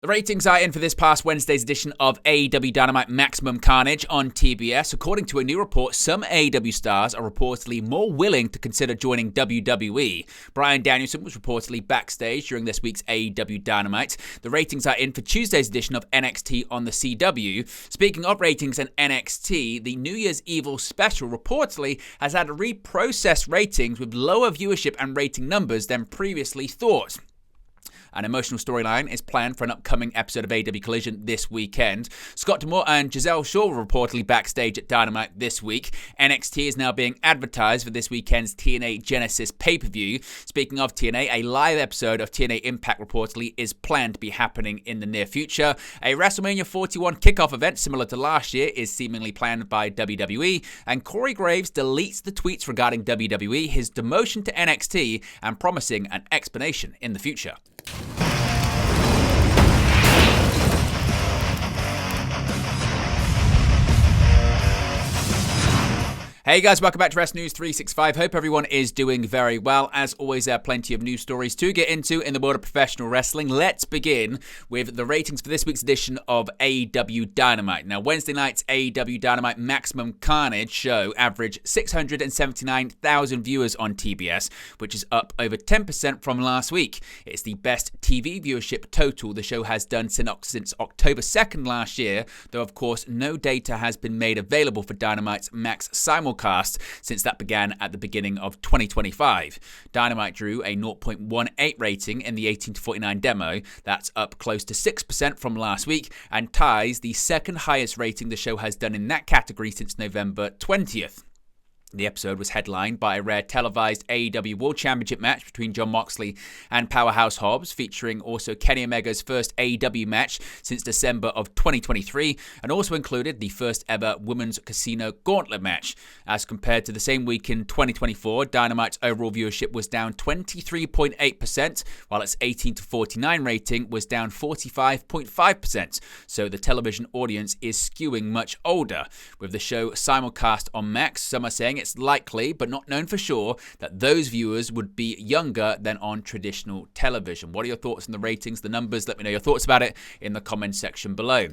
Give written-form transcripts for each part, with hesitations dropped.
The ratings are in for this past Wednesday's edition of AEW Dynamite Maximum Carnage on TBS. According to a new report, some AEW stars are reportedly more willing to consider joining WWE. Bryan Danielson was reportedly backstage during this week's AEW Dynamite. The ratings are in for Tuesday's edition of NXT on the CW. Speaking of ratings and NXT, the New Year's Evil special reportedly has had reprocessed ratings with lower viewership and rating numbers than previously thought. An emotional storyline is planned for an upcoming episode of AEW Collision this weekend. Scott D'Amore and Giselle Shaw were reportedly backstage at Dynamite this week. NXT is now being advertised for this weekend's TNA Genesis pay-per-view. Speaking of TNA, a live episode of TNA Impact reportedly is planned to be happening in the near future. A WrestleMania 41 kickoff event similar to last year is seemingly planned by WWE. And Corey Graves deletes the tweets regarding WWE, his demotion to NXT, and promising an explanation in the future. Hey guys, welcome back to Wrestling News 365. Hope everyone is doing very well. As always, there are plenty of news stories to get into in the world of professional wrestling. Let's begin with the ratings for this week's edition of AEW Dynamite. Now, Wednesday night's AEW Dynamite Maximum Carnage show averaged 679,000 viewers on TBS, which is up over 10% from last week. It's the best TV viewership total the show has done since October 2nd last year, though of course no data has been made available for Dynamite's Max simulcast since that began at the beginning of 2025. Dynamite drew a 0.18 rating in the 18 to 49 demo. That's up close to 6% from last week and ties the second highest rating the show has done in that category since November 20th. The episode was headlined by a rare televised AEW World Championship match between Jon Moxley and Powerhouse Hobbs, featuring also Kenny Omega's first AEW match since December of 2023, and also included the first ever Women's Casino Gauntlet match. As compared to the same week in 2024, Dynamite's overall viewership was down 23.8%, while its 18 to 49 rating was down 45.5%. So the television audience is skewing much older. With the show simulcast on Max, some are saying it's likely, but not known for sure, that those viewers would be younger than on traditional television. What are your thoughts on the ratings, the numbers? Let me know your thoughts about it in the comments section below.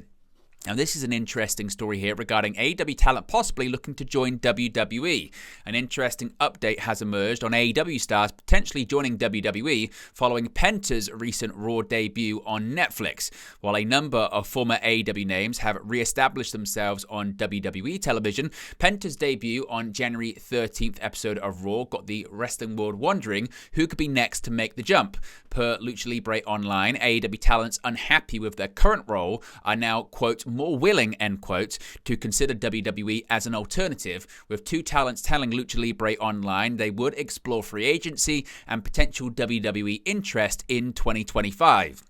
Now, this is an interesting story here regarding AEW talent possibly looking to join WWE. An interesting update has emerged on AEW stars potentially joining WWE following Penta's recent Raw debut on Netflix. While a number of former AEW names have re-established themselves on WWE television, Penta's debut on January 13th episode of Raw got the wrestling world wondering who could be next to make the jump. Per Lucha Libre Online, AEW talents unhappy with their current role are now, quote, more willing, end quote, to consider WWE as an alternative, with two talents telling Lucha Libre Online they would explore free agency and potential WWE interest in 2025.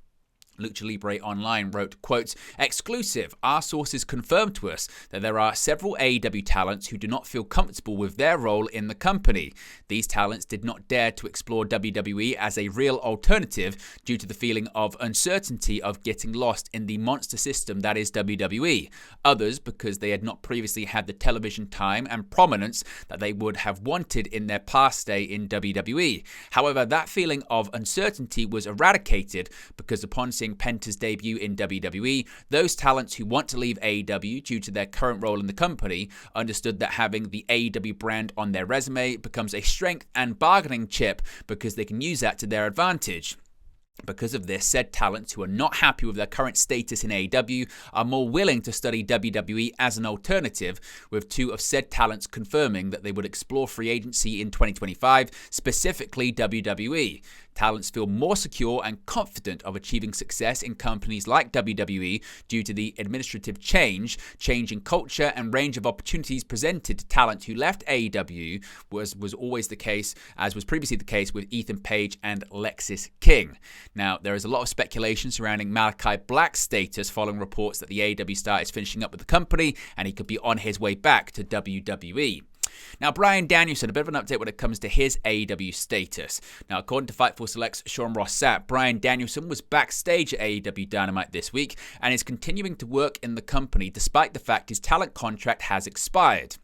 Lucha Libre Online wrote, quote, exclusive, our sources confirmed to us that there are several AEW talents who do not feel comfortable with their role in the company. These talents did not dare to explore WWE as a real alternative due to the feeling of uncertainty of getting lost in the monster system that is WWE. Others because they had not previously had the television time and prominence that they would have wanted in their past stay in WWE. However, that feeling of uncertainty was eradicated because upon seeing Penta's debut in WWE, those talents who want to leave AEW due to their current role in the company understood that having the AEW brand on their resume becomes a strength and bargaining chip because they can use that to their advantage. Because of this, said talents who are not happy with their current status in AEW are more willing to study WWE as an alternative, with two of said talents confirming that they would explore free agency in 2025, specifically WWE. Talents feel more secure and confident of achieving success in companies like WWE due to the administrative change in culture and range of opportunities presented to talent who left AEW was always the case, as was previously the case with Ethan Page and Lexis King. Now, there is a lot of speculation surrounding Malachi Black's status following reports that the AEW star is finishing up with the company and he could be on his way back to WWE. Now, Bryan Danielson, a bit of an update when it comes to his AEW status. Now, according to Fightful Select's Sean Ross Sapp, Bryan Danielson was backstage at AEW Dynamite this week and is continuing to work in the company despite the fact his talent contract has expired.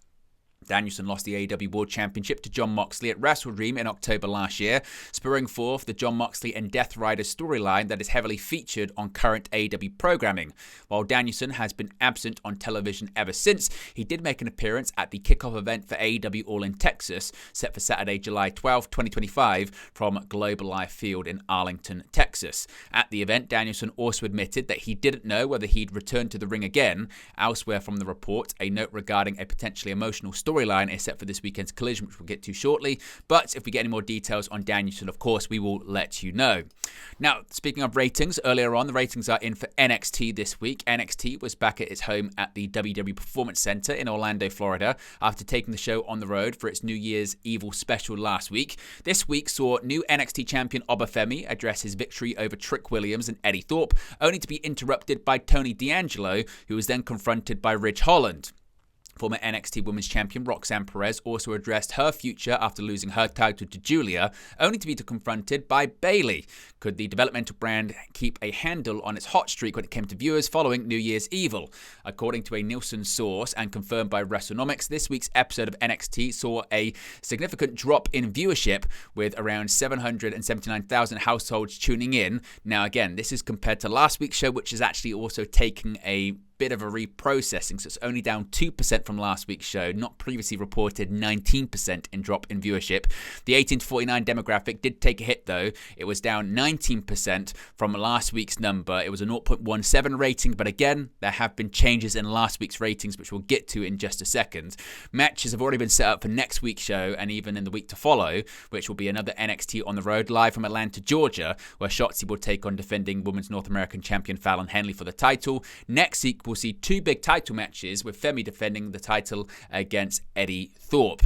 Danielson lost the AEW World Championship to Jon Moxley at Wrestle Dream in October last year, spurring forth the Jon Moxley and Death Rider storyline that is heavily featured on current AEW programming. While Danielson has been absent on television ever since, he did make an appearance at the Kickoff event for AEW All in Texas, set for Saturday, July 12, 2025, from Global Life Field in Arlington, Texas. At the event, Danielson also admitted that he didn't know whether he'd return to the ring again. Elsewhere from the report, a note regarding a potentially emotional storyline is set for this weekend's Collision, which we'll get to shortly. But if we get any more details on Danielson, of course, we will let you know. Now, speaking of ratings, earlier on, the ratings are in for NXT this week. NXT was back at its home at the WWE Performance Center in Orlando, Florida, after taking the show on the road for its New Year's Evil special last week. This week saw new NXT champion Obafemi address his victory over Trick Williams and Eddie Thorpe, only to be interrupted by Tony D'Angelo, who was then confronted by Ridge Holland. Former NXT Women's Champion Roxanne Perez also addressed her future after losing her title to Julia, only to be confronted by Bayley. Could the developmental brand keep a handle on its hot streak when it came to viewers following New Year's Evil? According to a Nielsen source and confirmed by WrestleNomics, this week's episode of NXT saw a significant drop in viewership, with around 779,000 households tuning in. Now again, this is compared to last week's show, which is actually also taking a bit of a reprocessing, so it's only down 2% from last week's show, not previously reported 19% in drop in viewership. The 18 to 49 demographic did take a hit though. It was down 19% from last week's number. It was a 0.17 rating, but again, there have been changes in last week's ratings, which we'll get to in just a second. Matches have already been set up for next week's show and even in the week to follow, which will be another NXT on the road live from Atlanta, Georgia, where Shotzi will take on defending Women's North American Champion Fallon Henley for the title. Next week, we'll see two big title matches, with Femi defending the title against Eddie Thorpe.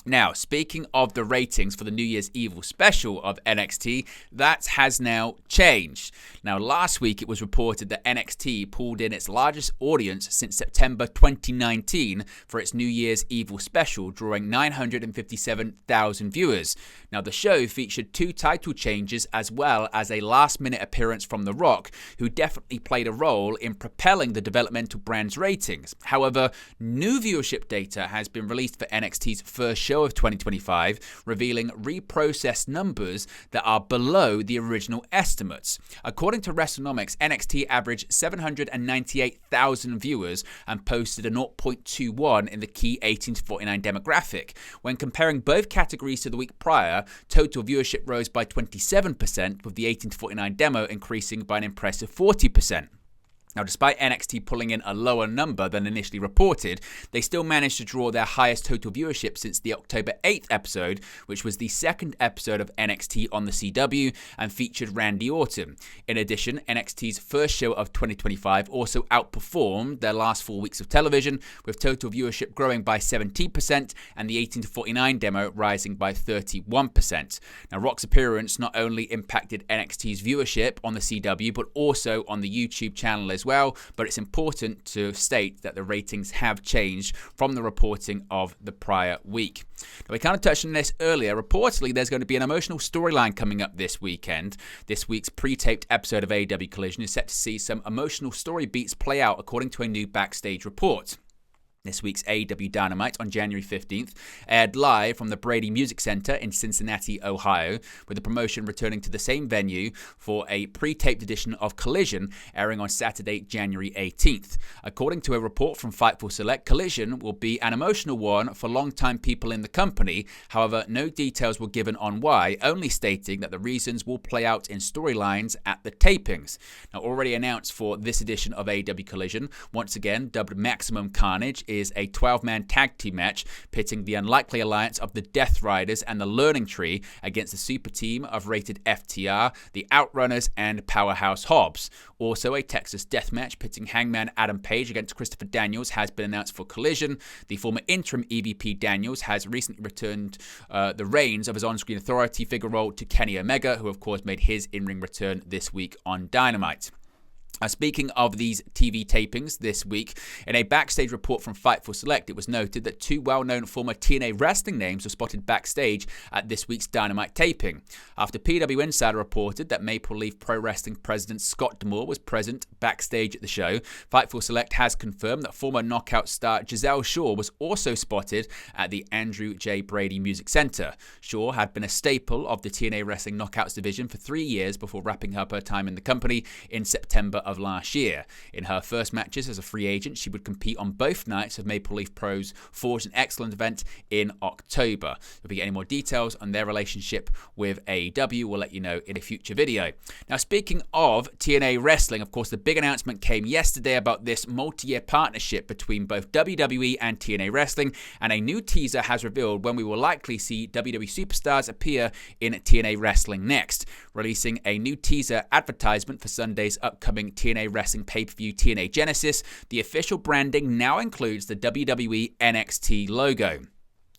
Now, speaking of the ratings for the New Year's Evil special of NXT, that has now changed. Now, last week it was reported that NXT pulled in its largest audience since September 2019 for its New Year's Evil special, drawing 957,000 viewers. Now, the show featured two title changes as well as a last-minute appearance from The Rock, who definitely played a role in propelling the developmental brand's ratings. However, new viewership data has been released for NXT's first show of 2025, revealing reprocessed numbers that are below the original estimates. According to WrestleNomics, NXT averaged 798,000 viewers and posted a 0.21 in the key 18 to 49 demographic. When comparing both categories to the week prior, total viewership rose by 27%, with the 18 to 49 demo increasing by an impressive 40%. Now, despite NXT pulling in a lower number than initially reported, they still managed to draw their highest total viewership since the October 8th episode, which was the second episode of NXT on the CW and featured Randy Orton. In addition, NXT's first show of 2025 also outperformed their last 4 weeks of television, with total viewership growing by 17% and the 18 to 49 demo rising by 31%. Now, Rock's appearance not only impacted NXT's viewership on the CW, but also on the YouTube channel as well, but it's important to state that the ratings have changed from the reporting of the prior week. Now, we kind of touched on this earlier. Reportedly, there's going to be an emotional storyline coming up this weekend. This week's pre-taped episode of AEW Collision is set to see some emotional story beats play out, according to a new Backstage report. This week's AEW Dynamite on January 15th aired live from the Brady Music Center in Cincinnati, Ohio, with the promotion returning to the same venue for a pre-taped edition of Collision airing on Saturday, January 18th. According to a report from Fightful Select, Collision will be an emotional one for longtime people in the company. However, no details were given on why, only stating that the reasons will play out in storylines at the tapings. Now, already announced for this edition of AEW Collision, once again dubbed Maximum Carnage, is a 12-man tag team match pitting the unlikely alliance of the Death Riders and the Learning Tree against the super team of rated FTR, the Outrunners, and Powerhouse Hobbs. Also, a Texas death match pitting Hangman Adam Page against Christopher Daniels has been announced for Collision. The former interim EVP Daniels has recently returned the reins of his on-screen authority figure role to Kenny Omega, who of course made his in-ring return this week on Dynamite. Speaking of these TV tapings this week, in a backstage report from Fightful Select, it was noted that two well-known former TNA wrestling names were spotted backstage at this week's Dynamite taping. After PW Insider reported that Maple Leaf Pro Wrestling president Scott D'Amore was present backstage at the show, Fightful Select has confirmed that former Knockout star Giselle Shaw was also spotted at the Andrew J. Brady Music Center. Shaw had been a staple of the TNA Wrestling Knockouts division for 3 years before wrapping up her time in the company in September of last year. In her first matches as a free agent, she would compete on both nights of Maple Leaf Pro's Forged an Excellent event in October. If we get any more details on their relationship with AEW, we'll let you know in a future video. Now, speaking of TNA Wrestling, of course, the big announcement came yesterday about this multi-year partnership between both WWE and TNA Wrestling, and a new teaser has revealed when we will likely see WWE superstars appear in TNA Wrestling next, releasing a new teaser advertisement for Sunday's upcoming TNA Wrestling pay-per-view TNA Genesis. The official branding now includes the WWE NXT logo.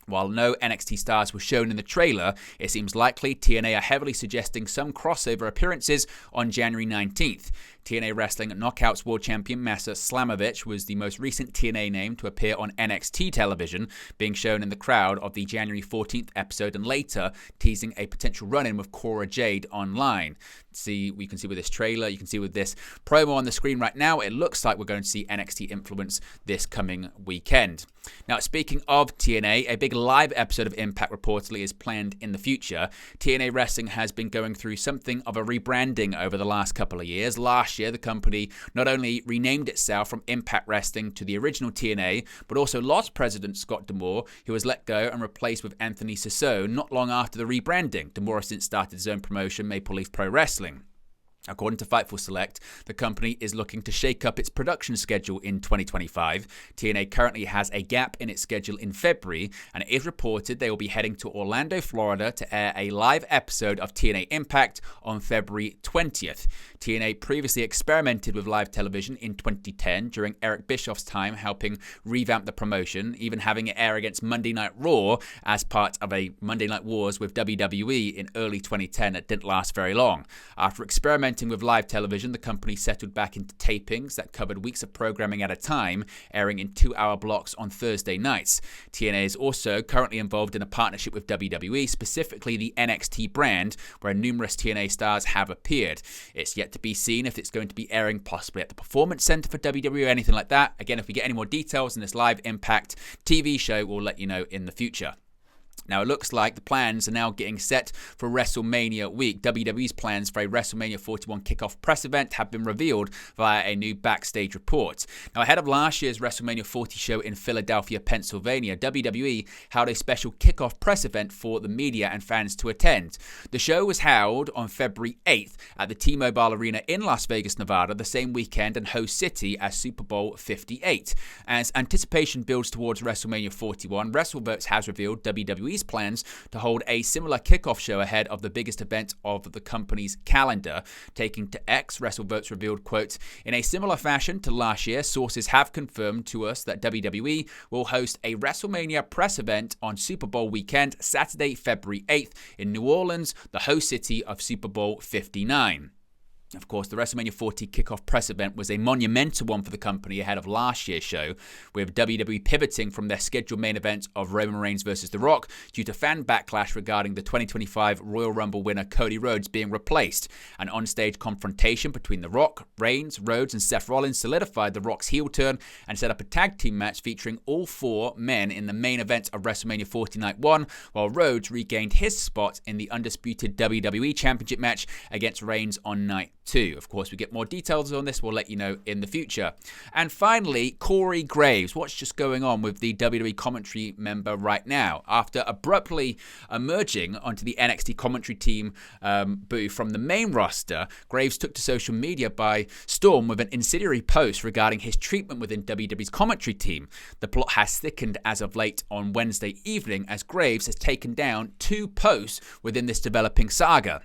While no NXT stars were shown in the trailer, it seems likely TNA are heavily suggesting some crossover appearances on January 19th. TNA Wrestling Knockouts World Champion Masa Slamovich was the most recent TNA name to appear on NXT television, being shown in the crowd of the January 14th episode and later teasing a potential run-in with Cora Jade online. You can see with this trailer, you can see with this promo on the screen right now, it looks like we're going to see NXT influence this coming weekend. Now, speaking of TNA, a big live episode of Impact reportedly is planned in the future. TNA Wrestling has been going through something of a rebranding over the last couple of years. Last year, the company not only renamed itself from Impact Wrestling to the original TNA, but also lost president Scott D'Amore, who was let go and replaced with Anthony Sisson not long after the rebranding. D'Amore has since started his own promotion, Maple Leaf Pro Wrestling. According to Fightful Select, the company is looking to shake up its production schedule in 2025. TNA currently has a gap in its schedule in February, and it is reported they will be heading to Orlando, Florida to air a live episode of TNA Impact on February 20th. TNA previously experimented with live television in 2010 during Eric Bischoff's time helping revamp the promotion, even having it air against Monday Night Raw as part of a Monday Night Wars with WWE in early 2010 that didn't last very long. After experimenting with live television, the company settled back into tapings that covered weeks of programming at a time, airing in 2-hour blocks on Thursday nights. TNA is also currently involved in a partnership with WWE, specifically the NXT brand, where numerous TNA stars have appeared. It's yet to be seen if it's going to be airing possibly at the Performance Center for WWE or anything like that. Again, if we get any more details in this live Impact TV show, we'll let you know in the future. Now, it looks like the plans are now getting set for WrestleMania week. WWE's plans for a WrestleMania 41 kickoff press event have been revealed via a new backstage report. Now, ahead of last year's WrestleMania 40 show in Philadelphia, Pennsylvania, WWE held a special kickoff press event for the media and fans to attend. The show was held on February 8th at the T-Mobile Arena in Las Vegas, Nevada, the same weekend and host city as Super Bowl 58. As anticipation builds towards WrestleMania 41, WrestleVotes has revealed WWE's plans to hold a similar kickoff show ahead of the biggest event of the company's calendar. Taking to X, WrestleVotes revealed, quote, "In a similar fashion to last year, sources have confirmed to us that WWE will host a WrestleMania press event on Super Bowl weekend, Saturday, February 8th in New Orleans, the host city of Super Bowl 59. Of course, the WrestleMania 40 kickoff press event was a monumental one for the company ahead of last year's show, with WWE pivoting from their scheduled main event of Roman Reigns versus The Rock due to fan backlash regarding the 2025 Royal Rumble winner Cody Rhodes being replaced. An onstage confrontation between The Rock, Reigns, Rhodes, and Seth Rollins solidified The Rock's heel turn and set up a tag team match featuring all four men in the main event of WrestleMania 40 Night 1, while Rhodes regained his spot in the undisputed WWE Championship match against Reigns on Night 2. Of course, we get more details on this. We'll let you know in the future. And finally, Corey Graves. What's just going on with the WWE commentary member right now? After abruptly emerging onto the NXT commentary team booth from the main roster, Graves took to social media by storm with an incendiary post regarding his treatment within WWE's commentary team. The plot has thickened as of late on Wednesday evening as Graves has taken down 2 posts within this developing saga.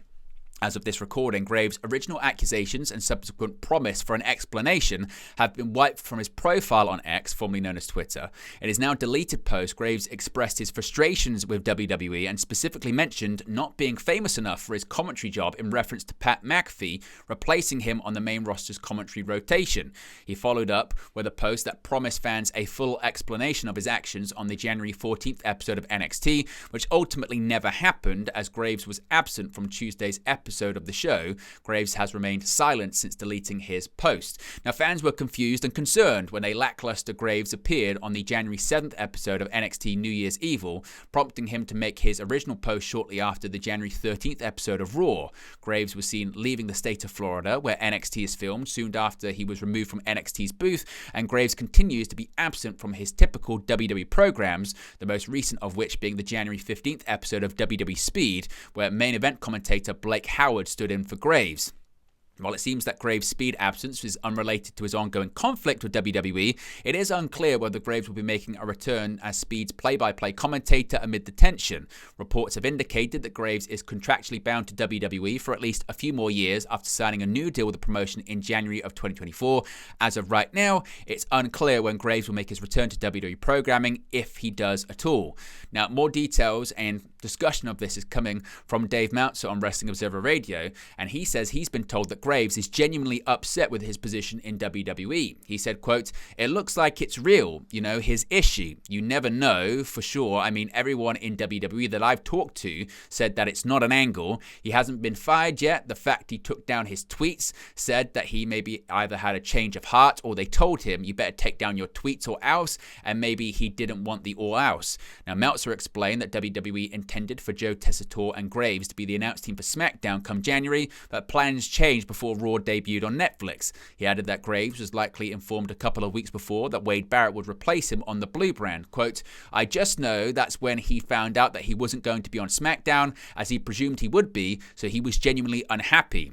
As of this recording, Graves' original accusations and subsequent promise for an explanation have been wiped from his profile on X, formerly known as Twitter. In his now deleted post, Graves expressed his frustrations with WWE and specifically mentioned not being famous enough for his commentary job in reference to Pat McAfee replacing him on the main roster's commentary rotation. He followed up with a post that promised fans a full explanation of his actions on the January 14th episode of NXT, which ultimately never happened as Graves was absent from Tuesday's episode of the show. Graves has remained silent since deleting his post. Now, fans were confused and concerned when a lackluster Graves appeared on the January 7th episode of NXT New Year's Evil, prompting him to make his original post shortly after the January 13th episode of Raw. Graves was seen leaving the state of Florida, where NXT is filmed, soon after he was removed from NXT's booth, and Graves continues to be absent from his typical WWE programs, the most recent of which being the January 15th episode of WWE Speed, where main event commentator Blake Howard stood in for Graves. While it seems that Graves' Speed absence is unrelated to his ongoing conflict with WWE, it is unclear whether Graves will be making a return as Speed's play-by-play commentator amid the tension. Reports have indicated that Graves is contractually bound to WWE for at least a few more years after signing a new deal with the promotion in January of 2024. As of right now, it's unclear when Graves will make his return to WWE programming, if he does at all. Now, more details and discussion of this is coming from Dave Meltzer on Wrestling Observer Radio, and he says he's been told that Graves is genuinely upset with his position in WWE. He said, quote, "It looks like it's real, his issue. You never know for sure. I mean, everyone in WWE that I've talked to said that it's not an angle. He hasn't been fired yet. The fact he took down his tweets said that he maybe either had a change of heart or they told him, you better take down your tweets or else, and maybe he didn't want the or else." Now, Meltzer explained that WWE intended for Joe Tessitore and Graves to be the announce team for SmackDown come January, but plans changed before Raw debuted on Netflix. He added that Graves was likely informed a couple of weeks before that Wade Barrett would replace him on the Blue brand. Quote, "I just know that's when he found out that he wasn't going to be on SmackDown, as he presumed he would be, so he was genuinely unhappy.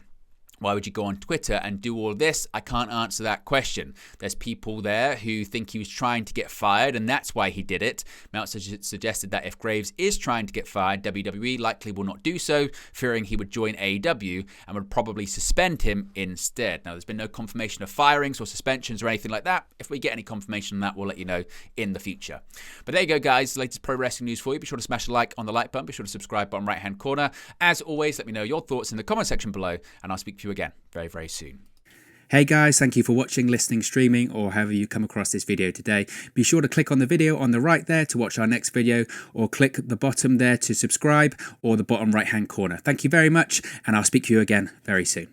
Why would you go on Twitter and do all this? I can't answer that question. There's people there who think he was trying to get fired, and that's why he did it." Meltzer suggested that if Graves is trying to get fired, WWE likely will not do so, fearing he would join AEW and would probably suspend him instead. Now, there's been no confirmation of firings or suspensions or anything like that. If we get any confirmation on that, we'll let you know in the future. But there you go, guys. The latest pro wrestling news for you. Be sure to smash a like on the like button. Be sure to subscribe bottom right-hand corner. As always, let me know your thoughts in the comment section below, and I'll speak to you again very, very soon. Hey guys, thank you for watching, listening, streaming, or however you come across this video today. Be sure to click on the video on the right there to watch our next video, or click the bottom there to subscribe, or the bottom right hand corner. Thank you very much, and I'll speak to you again very soon.